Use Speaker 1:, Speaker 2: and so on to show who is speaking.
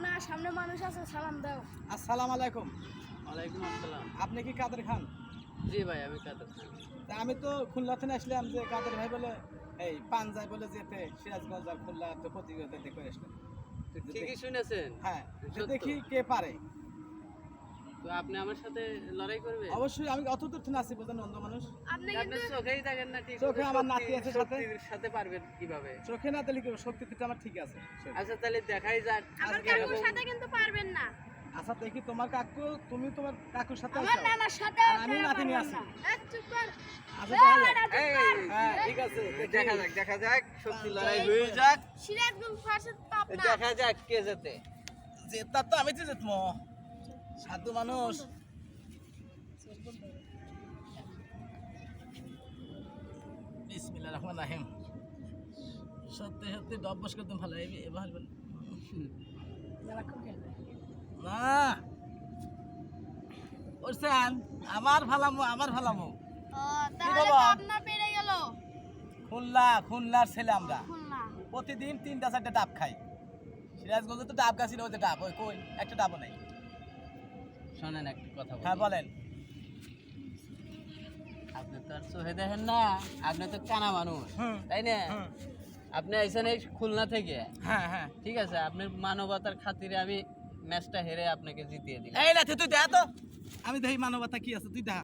Speaker 1: না সামনে মানুষ আছে সালাম দাও।
Speaker 2: আসসালামু আলাইকুম।
Speaker 3: ওয়ালাইকুম আসসালাম।
Speaker 2: আপনি কি কাদের খান?
Speaker 3: জি ভাই, আমি কাদের খান।
Speaker 2: তা আমি তো খুলনা থেকে আসলাম যে কাদের ভাই বলে এই পাঞ্জায় বলে যেতে সিরাজগঞ্জ আর খুলনা তো প্রতিযোগিতা দেখে আসলাম।
Speaker 3: তো ঠিকই শুনেছেন।
Speaker 2: হ্যাঁ, তো
Speaker 3: সত্য।
Speaker 2: দেখি কে পারে।
Speaker 3: তো আপনি আমার সাথে লড়াই করবেন?
Speaker 2: অবশ্যই আমি অত দূর থেকে আসি বোঝেন অন্ধ মানুষ।
Speaker 1: আপনি
Speaker 3: আপনি
Speaker 1: কিন্তু
Speaker 3: চোখেই দেখেন না ঠিক
Speaker 2: চোখে
Speaker 3: মতো,
Speaker 2: আমার নাতি আছে সাথে।
Speaker 3: শক্তির সাথে পারবেন কিভাবে?
Speaker 2: চোখে না দিলে কি শক্তিটা আমার ঠিক আছে।
Speaker 3: আচ্ছা তাহলে দেখাই যাক
Speaker 1: আমার
Speaker 3: আজকে
Speaker 1: কাকুর
Speaker 3: এরকম-
Speaker 1: সাথে কিন্তু পারবেন না।
Speaker 2: আচ্ছা দেখি তোমার কাকু, তুমি তোমার কাকুর সাথে
Speaker 1: আমার
Speaker 2: আছো।
Speaker 1: নানার সাথে
Speaker 2: আর আমি নাতি নিয়ে আসি।
Speaker 1: চুপ কর।
Speaker 2: আচ্ছা
Speaker 1: এই,
Speaker 2: তাহলে
Speaker 1: বেটা, চুপ
Speaker 3: এই,
Speaker 1: কর।
Speaker 2: হ্যাঁ ঠিক আছে
Speaker 3: দেখা যাক সত্যি লড়াই
Speaker 2: এই,
Speaker 3: হয়ে যাক।
Speaker 1: সিরাজগঞ্জ ভার্সেস পাবনা।
Speaker 3: দেখা যাক কে জেতে।
Speaker 2: জেতা তো আমি তো জেতমো, সাধু মানুষ। বিসমিল্লাহির রহমানির রহিম। সত্যি সত্যি ডব্বস করতে ভালো এবার না ওরছেন আমার ভালামো
Speaker 1: ও, তাহলে
Speaker 2: বাবা?
Speaker 1: পাবনা পেরে গেল।
Speaker 2: খুলনার ছেলে আমরা
Speaker 1: খুলনা।
Speaker 2: প্রতিদিন 3টা 4টা ডাব খাই। সিরাজগঞ্জে তো ডাব গাছ ছিল, ওই যে ডাব, ওই কই একটা ডাবও নাই।
Speaker 3: শোনেন একটা কথা
Speaker 2: হ্যাঁ
Speaker 3: বলি।
Speaker 2: বলেন।
Speaker 3: আপনি তো আর চোখে দেখেন না, আপনি তো কানা মানুষ,
Speaker 2: হুম,
Speaker 3: তাই না?
Speaker 2: হুম।
Speaker 3: আপনি আইছেন এই খুলনা থেকে,
Speaker 2: হ্যাঁ হ্যাঁ
Speaker 3: ঠিক আছে? আপনার মানবতার খাতিরে আমি ম্যাচটা হেরে আপনাকে জিতিয়ে দিলাম।
Speaker 2: এই না তুই দেখা তো, আমি দেখি মানবতা কি আছে, তুই দেখা।